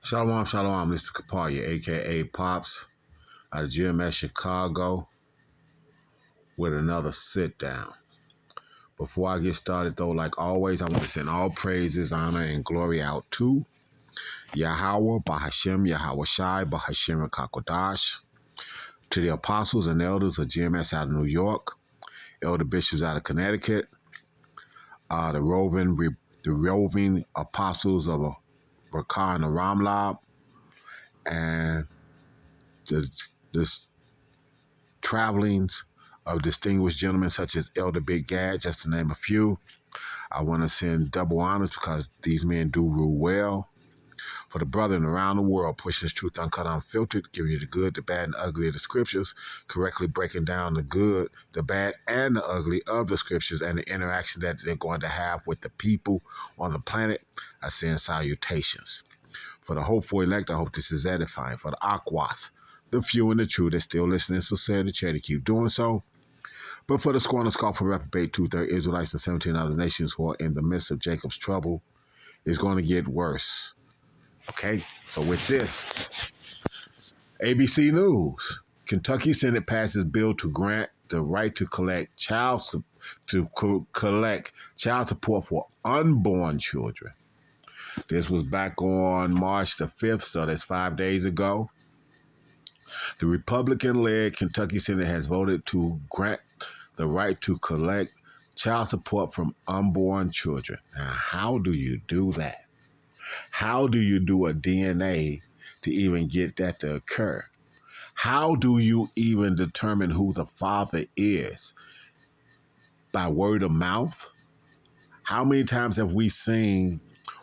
Shalom, shalom. This is Kapalia, a.k.a. Pops, out of GMS Chicago, with another sit-down. Before I get started, though, like always, I want to send all praises, honor, and glory out to Yahweh, Bahashem, Yahweh Shai, Bahashem, and Kakodash, to the apostles and elders of GMS out of New York, elder bishops out of Connecticut, the roving apostles of Rakar and the Ramlab, and the travelings of distinguished gentlemen such as Elder Big Gad, just to name a few. I want to send double honors because these men do rule well. For the brethren around the world, pushing this truth uncut, unfiltered, giving you the good, the bad, and the ugly of the scriptures, correctly breaking down the good, the bad, and the ugly of the scriptures and the interaction that they're going to have with the people on the planet. I send salutations. For the hopeful elect, I hope this is edifying. For the Akwath, the few and the true that still listening, so say the chair to keep doing so. But for the scorn and scoff for reprobate 2/3 Israelites and 17 other nations who are in the midst of Jacob's trouble, it's going to get worse. Okay, so with this, ABC News. Kentucky Senate passes bill to grant the right to collect child support for unborn children. This was back on March the 5th, so that's 5 days ago. The Republican-led Kentucky Senate has voted to grant the right to collect child support from unborn children. Now, how do you do that? How do you do a DNA to even get that to occur? How do you even determine who the father is? By word of mouth? How many times have we seen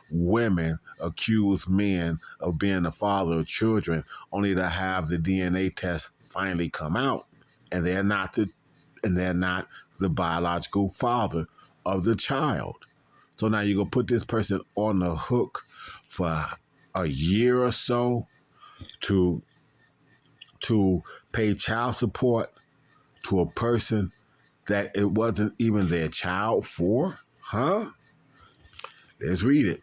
women accuse men of being the father of children only to have the DNA test finally come out and they're not the biological father of the child? So now you're going to put this person on the hook for a year or so to pay child support to a person that it wasn't even their child for? Huh? Let's read it.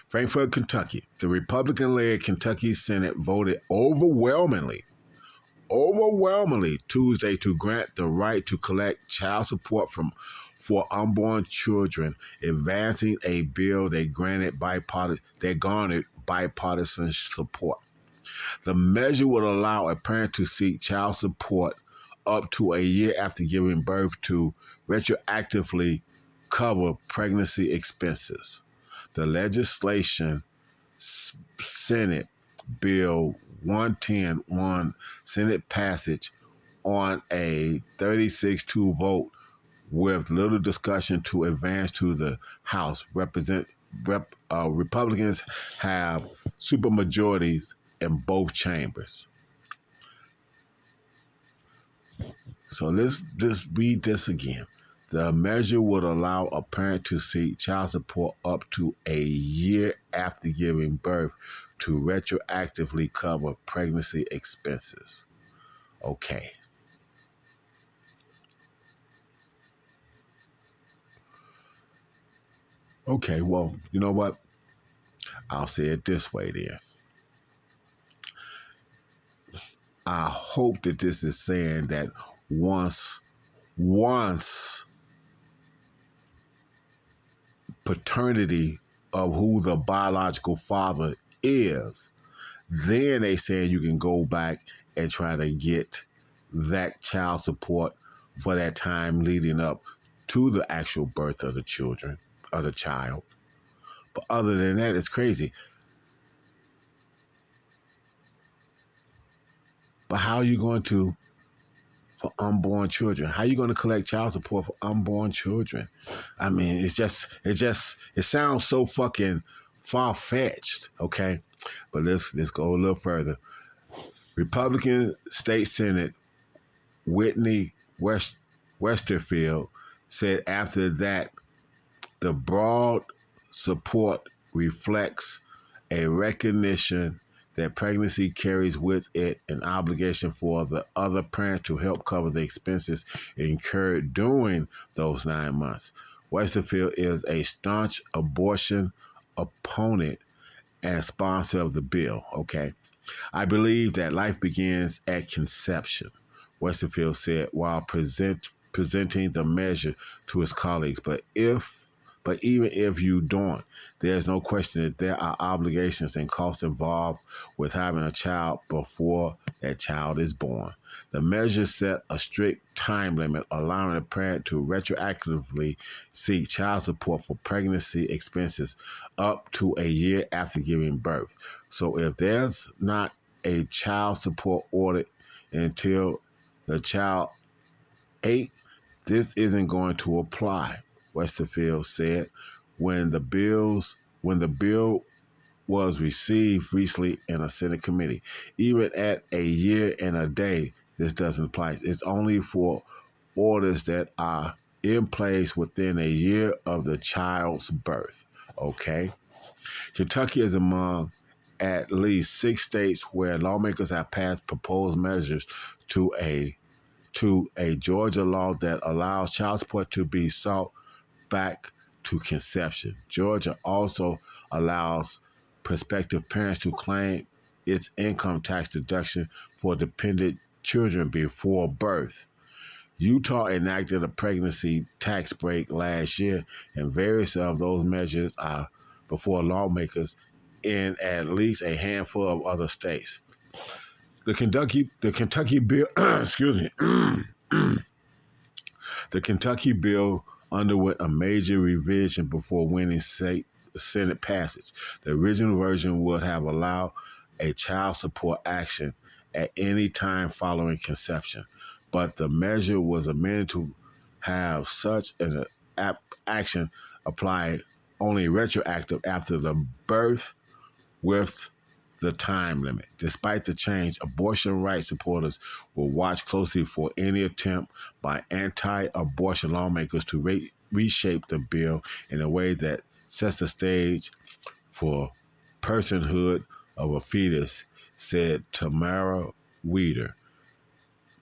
Frankfort, Kentucky. The Republican-led Kentucky Senate voted overwhelmingly Tuesday to grant the right to collect child support for unborn children, advancing a bill that garnered bipartisan support. The measure would allow a parent to seek child support up to a year after giving birth to retroactively cover pregnancy expenses. The legislation, Senate Bill 110, won Senate passage on a 36-2 vote with little discussion to advance to the House. Republicans have supermajorities in both chambers. So let's just read this again. The measure would allow a parent to seek child support up to a year after giving birth to retroactively cover pregnancy expenses. Okay. Okay, well, you know what? I'll say it this way then. I hope that this is saying that once paternity of who the biological father is, then they saying you can go back and try to get that child support for that time leading up to the actual birth of the child. But other than that, it's crazy. But how are you going to, for unborn children? How are you going to collect child support for unborn children? I mean, it sounds so fucking far-fetched, okay? But let's go a little further. Republican State Senate Whitney Westerfield said after that, the broad support reflects a recognition that pregnancy carries with it an obligation for the other parent to help cover the expenses incurred during those 9 months. Westerfield is a staunch abortion opponent and sponsor of the bill. Okay. I believe that life begins at conception, Westerfield said while presenting the measure to his colleagues. But even if you don't, there's no question that there are obligations and costs involved with having a child before that child is born. The measure set a strict time limit, allowing a parent to retroactively seek child support for pregnancy expenses up to a year after giving birth. So if there's not a child support order until the child 8, this isn't going to apply, Westerfield said when the bill was received recently in a Senate committee. Even at a year and a day, this doesn't apply. It's only for orders that are in place within a year of the child's birth. Okay? Kentucky is among at least 6 states where lawmakers have passed proposed measures to a Georgia law that allows child support to be sought back to conception. Georgia also allows prospective parents to claim its income tax deduction for dependent children before birth. Utah enacted a pregnancy tax break last year, and various of those measures are before lawmakers in at least a handful of other states. The Kentucky bill, excuse me, the Kentucky bill underwent a major revision before winning Senate passage. The original version would have allowed a child support action at any time following conception, but the measure was amended to have such an action apply only retroactive after the birth with the time limit. Despite the change, abortion rights supporters will watch closely for any attempt by anti-abortion lawmakers to reshape the bill in a way that sets the stage for personhood of a fetus, said Tamara Weeder.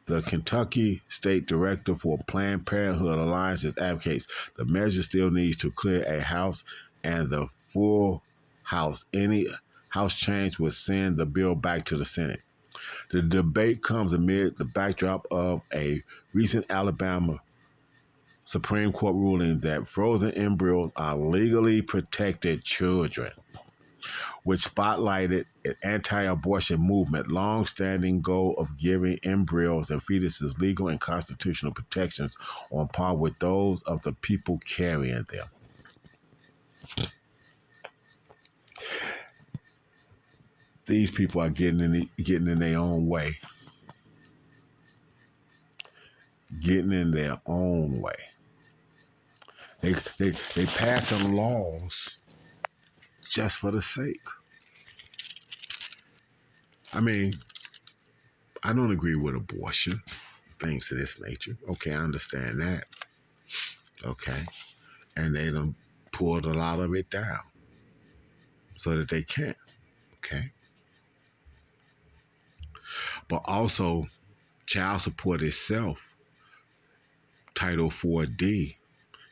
The Kentucky State Director for Planned Parenthood Alliances advocates the measure still needs to clear a House and the full House. Any House change would send the bill back to the Senate. The debate comes amid the backdrop of a recent Alabama Supreme Court ruling that frozen embryos are legally protected children, which spotlighted an anti-abortion movement long-standing goal of giving embryos and fetuses legal and constitutional protections on par with those of the people carrying them. These people are getting in their own way, getting in their own way. They passing laws just for the sake. I mean, I don't agree with abortion, things of this nature. Okay, I understand that. Okay, and they done pulled a lot of it down so that they can. Okay, but also child support itself, Title 4D,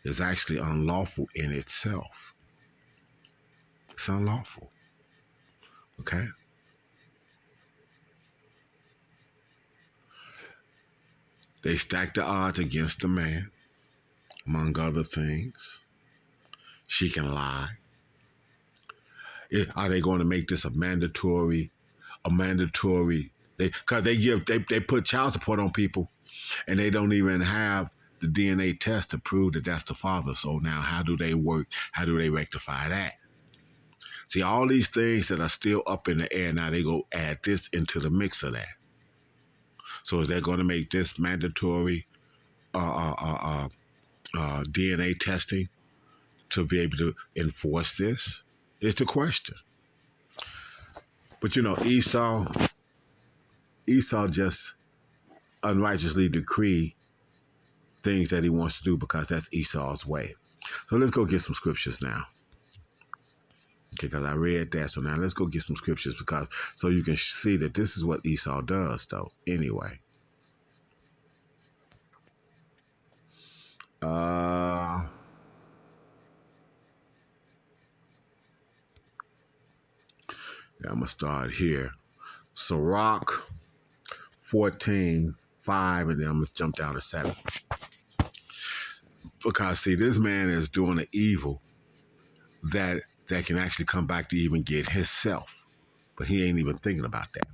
is actually unlawful in itself. It's unlawful. Okay. They stack the odds against the man, among other things. She can lie. Are they going to make this a mandatory? Because they put child support on people, and they don't even have the DNA test to prove that that's the father. So now, how do they work? How do they rectify that? See, all these things that are still up in the air now, they go add this into the mix of that. So is that going to make this mandatory DNA testing to be able to enforce this? Is the question. But Esau just unrighteously decree things that he wants to do because that's Esau's way. So let's go get some scriptures now. Okay, because I read that. So now let's go get some scriptures because so you can see that this is what Esau does, though. Anyway. Yeah, I'm going to start here. Sirach 14:5, and then I'm going to jump down to 7. Because, see, this man is doing an evil that can actually come back to even get himself. But he ain't even thinking about that.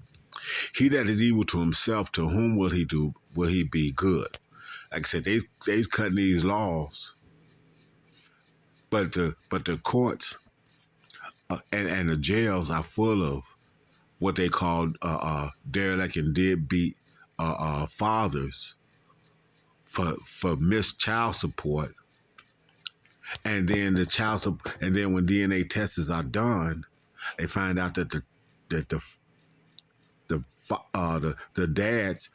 He that is evil to himself, to whom will he do? Will he be good? Like I said, they's cutting these laws, but the courts and the jails are full of what they call derelict and deadbeat fathers for missed child support, and then and then when DNA tests are done, they find out that the dads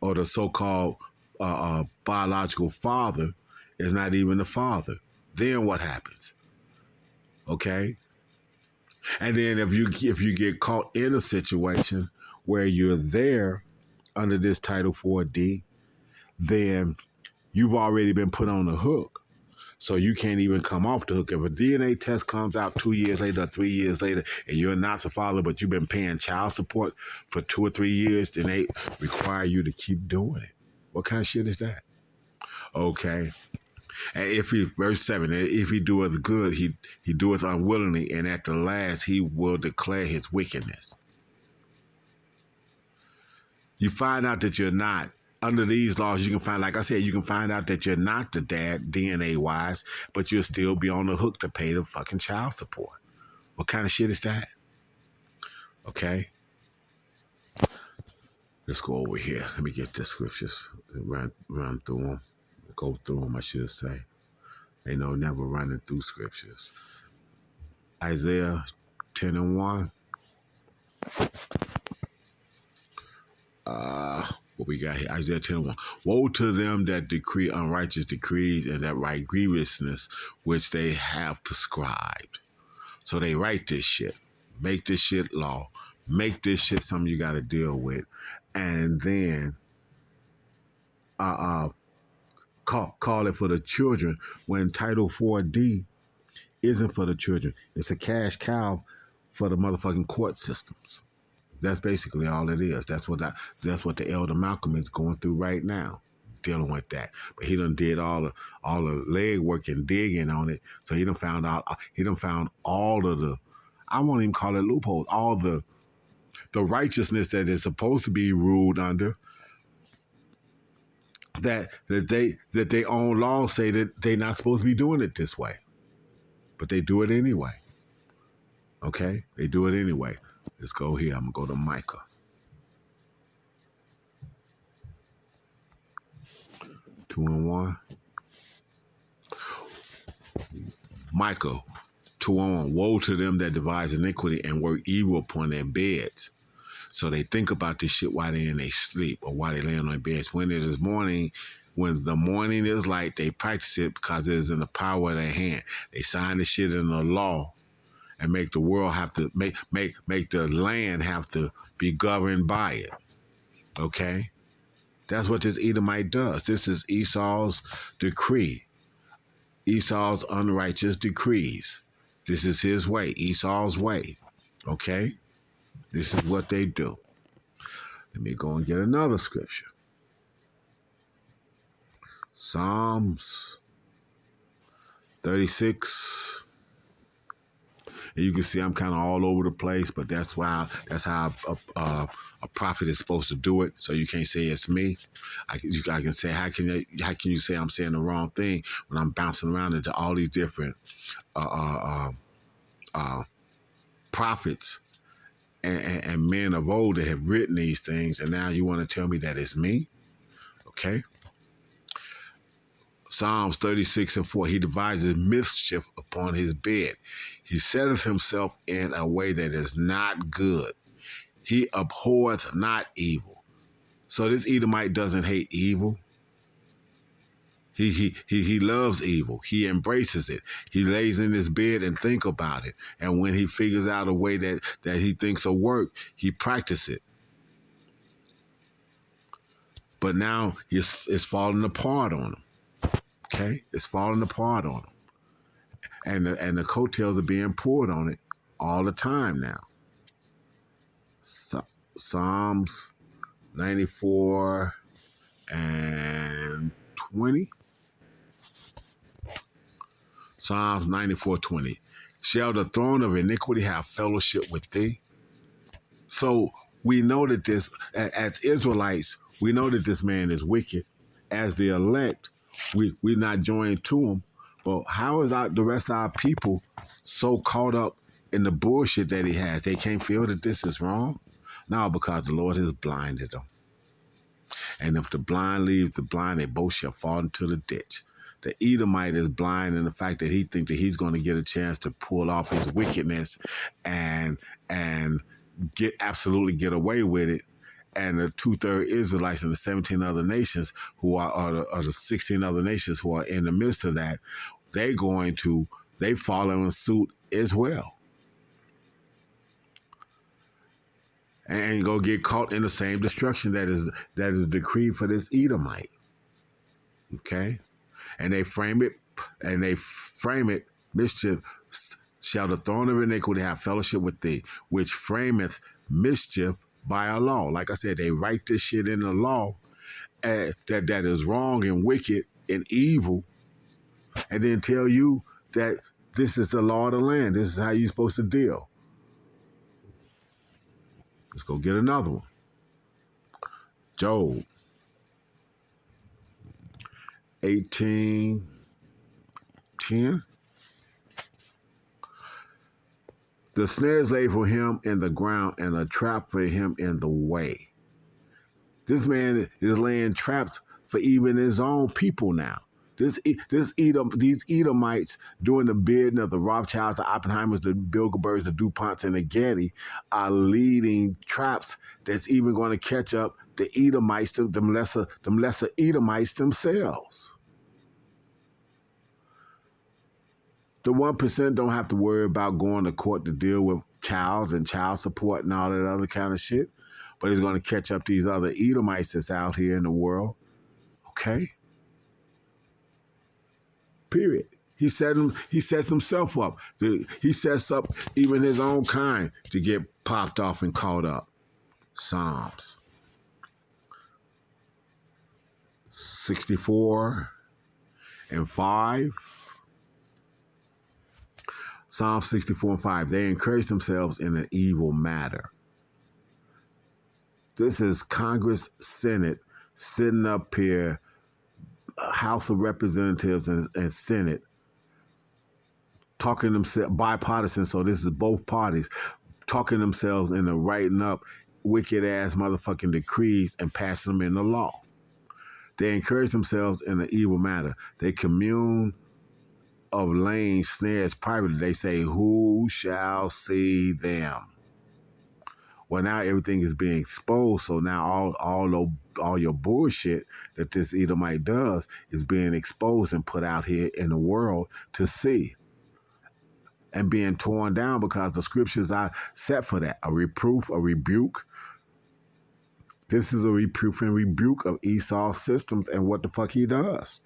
or the so-called biological father is not even the father. Then what happens? Okay, and then if you get caught in a situation where you're there under this Title 4D, then you've already been put on the hook. So you can't even come off the hook. If a DNA test comes out 2 years later or 3 years later and you're not the father, but you've been paying child support for 2 or 3 years, then they require you to keep doing it. What kind of shit is that? Okay. And verse 7, if he doeth good, he doeth unwillingly, and at the last he will declare his wickedness. You find out that you're not. Under these laws, you can find, like I said, you can find out that you're not the dad DNA wise, but you'll still be on the hook to pay the fucking child support. What kind of shit is that? Okay. Let's go over here. Let me get the scriptures. Run through them. Go through them, I should say. Ain't no never running through scriptures. Isaiah 10:1. What we got here? Isaiah 10:1. Woe to them that decree unrighteous decrees and that write grievousness which they have prescribed. So they write this shit, make this shit law, make this shit something you got to deal with, and then call it for the children when Title 4D isn't for the children. It's a cash cow for the motherfucking court systems. That's basically all it is. That's what the elder Malcolm is going through right now, dealing with that. But he done did all the leg work and digging on it. So he done found all of the, I won't even call it loopholes, all the righteousness that is supposed to be ruled under. That they own laws say that they're not supposed to be doing it this way, but they do it anyway. Okay, they do it anyway. Let's go here. I'm gonna go to Micah. 2:1. Micah 2:1. Woe to them that devise iniquity and work evil upon their beds. So they think about this shit while they're in their sleep or while they lay on their beds. When it is morning, when the morning is light, they practice it because it is in the power of their hand. They sign the shit in the law and make the world have to make the land have to be governed by it. Okay? That's what this Edomite does. This is Esau's decree. Esau's unrighteous decrees. This is his way, Esau's way. Okay? This is what they do. Let me go and get another scripture. Psalms 36. And you can see I'm kind of all over the place, but that's how a prophet is supposed to do it. So you can't say it's me. I can say, how can you say I'm saying the wrong thing when I'm bouncing around into all these different prophets and men of old that have written these things, and now you want to tell me that it's me? Okay. Psalms 36:4. He devises mischief upon his bed. He setteth himself in a way that is not good. He abhorreth not evil. So this Edomite doesn't hate evil. He loves evil. He embraces it. He lays in his bed and think about it. And when he figures out a way that he thinks will work, he practices it. But now it's falling apart on him. Okay? It's falling apart on him. And the coattails are being poured on it all the time now. Psalms 94 and 20. Psalms 94:20. Shall the throne of iniquity have fellowship with thee? So we know that as Israelites, we know that this man is wicked. As the elect, we're not joined to him. But how is the rest of our people so caught up in the bullshit that he has? They can't feel that this is wrong? No, because the Lord has blinded them. And if the blind leads the blind, they both shall fall into the ditch. The Edomite is blind in the fact that he thinks that he's going to get a chance to pull off his wickedness and get away with it. And the 2/3 Israelites and the 17 other nations or the 16 other nations who are in the midst of that, they follow in suit as well. And go get caught in the same destruction that is decreed for this Edomite. Okay? And they frame it, mischief shall the throne of iniquity have fellowship with thee, which frameth mischief by a law. Like I said, they write this shit in the law that is wrong and wicked and evil, and then tell you that this is the law of the land. This is how you're supposed to deal. Let's go get another one. Job 18:10. The snare is laid for him in the ground, and a trap for him in the way. This man is laying traps for even his own people now. These Edomites doing the bidding of the Rothschilds, the Oppenheimers, the Bilderbergs, the DuPonts, and the Getty are leading traps that's even going to catch up the Edomites, them lesser Edomites themselves. The 1% don't have to worry about going to court to deal with child support and all that other kind of shit. But it's going to catch up these other Edomites that's out here in the world. Okay? Period. He sets himself up. He sets up even his own kind to get popped off and caught up. Psalms 64 and 5. Psalm 64 and 5. They encourage themselves in an evil matter. This is Congress, Senate, sitting up here, House of Representatives and Senate, talking themselves, bipartisan, so this is both parties, talking themselves into writing up wicked-ass motherfucking decrees and passing them into law. They encourage themselves in an evil matter. They commune of laying snares privately. They say, who shall see them? Well, now everything is being exposed, so now all your bullshit that this Edomite does is being exposed and put out here in the world to see. And being torn down because the scriptures are set for that. A reproof, a rebuke. This is a reproof and rebuke of Esau's systems and what the fuck he does.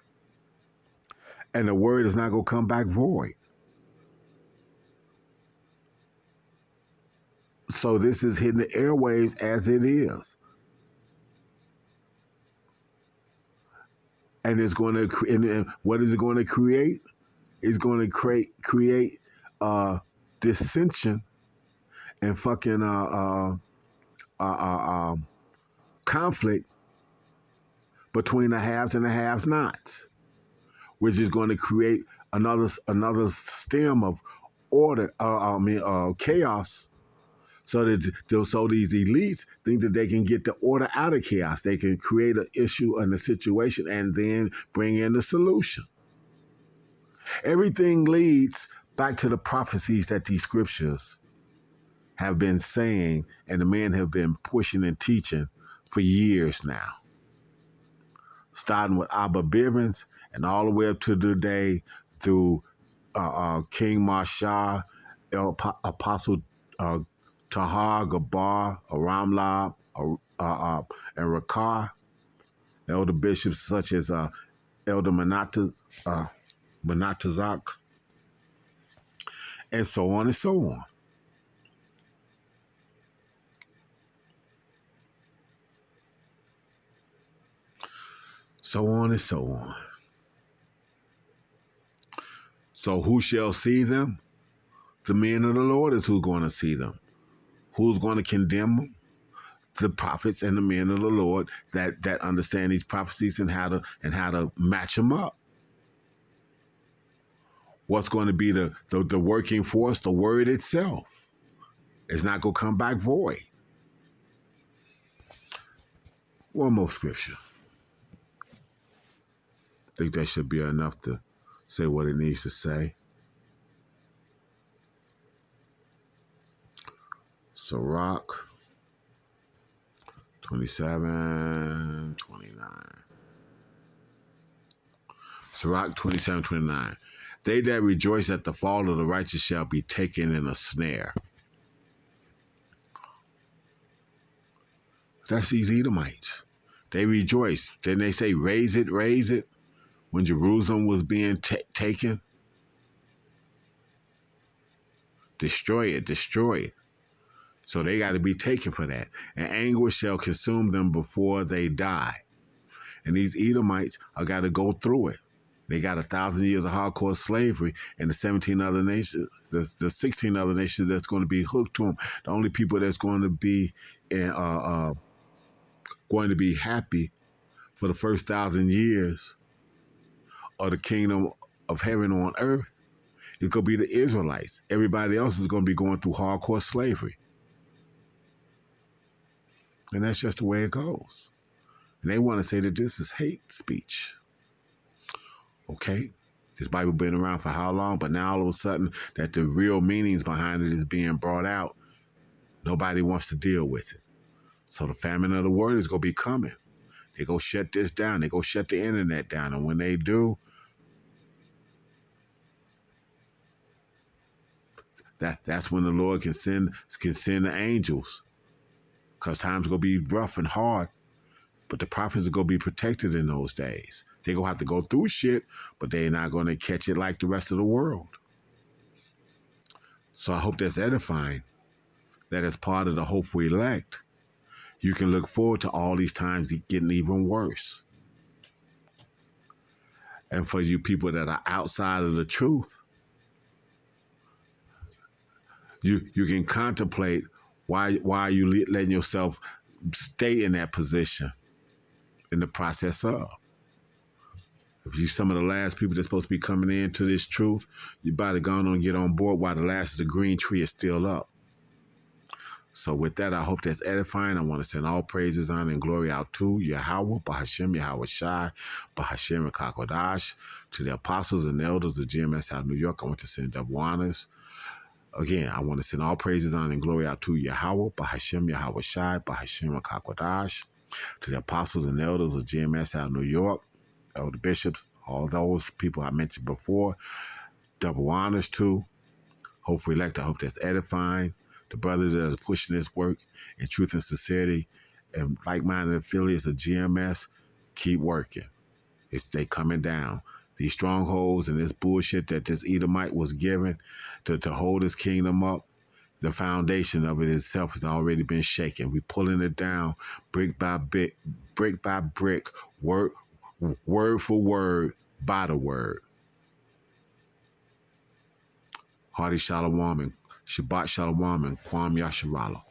And the word is not going to come back void. So this is hitting the airwaves as it is. And it's going to, and what is it going to create? It's going to create dissension and fucking conflict between the haves and the have-nots, which is going to create another stem of order, chaos. So these elites think that they can get the order out of chaos. They can create an issue and a situation and then bring in the solution. Everything leads back to the prophecies that these scriptures have been saying and the men have been pushing and teaching for years now. Starting with Abba Bivens and all the way up to today through King Mashah, Apostle Tahar, Gabar, Aramlab, and Rakar, elder bishops such as Elder Manatazak, and so on and so on. so on and so on. So who shall see them? The men of the Lord is who's going to see them. Who's going to condemn them? The prophets and the men of the Lord that understand these prophecies and how to match them up. What's going to be the working force? The word itself. It's not going to come back void. One more scripture. I think that should be enough to say what it needs to say. Sirach 27:29. Sirach 27:29. They that rejoice at the fall of the righteous shall be taken in a snare. That's these Edomites. They rejoice. Then they say, raise it, raise it. When Jerusalem was being taken, destroy it, destroy it. So they got to be taken for that. And anguish shall consume them before they die. And these Edomites are got to go through it. They got 1,000 years of hardcore slavery, and the 17 other nations, the 16 other nations that's going to be hooked to them. The only people that's going to be happy for the first 1,000 years of the kingdom of heaven on earth is going to be the Israelites. Everybody else is going to be going through hardcore slavery. And that's just the way it goes. And they want to say that this is hate speech. Okay? This Bible been around for how long? But now all of a sudden that the real meanings behind it is being brought out, nobody wants to deal with it. So the famine of the word is going to be coming. They go shut this down. They go shut the internet down. And when they do, that's when the Lord can send the angels. Because times are going to be rough and hard. But the prophets are going to be protected in those days. They're going to have to go through shit, but they're not going to catch it like the rest of the world. So I hope that's edifying, that as part of the hopeful elect, you can look forward to all these times getting even worse. And for you people that are outside of the truth, you can contemplate why are you letting yourself stay in that position in the process of. If you're some of the last people that's supposed to be coming into this truth, you better go on and get on board while the last of the green tree is still up. So with that, I hope that's edifying. I want to send all praises, honor, and glory out to Yahweh, Bahashem, Yahweh Shai, Bahashem, and Kakodash, to the apostles and elders of GMS out of New York. I want to send double honors. Again, I want to send all praises, honor, and glory out to Yahweh, Bahashem, Yahweh Shai, Bahashem, and Kakodash, to the apostles and elders of GMS out of New York, elder bishops, all those people I mentioned before. Double honors to. Hopefully, I hope that's edifying. The brothers that are pushing this work in truth and sincerity and like-minded affiliates of GMS, keep working. They coming down. These strongholds and this bullshit that this Edomite was given to hold his kingdom up, the foundation of it itself has already been shaken. We're pulling it down brick by brick, word for word, by the word. Hearty Shalom and Shabbat Shalom and Kwam Yasharala.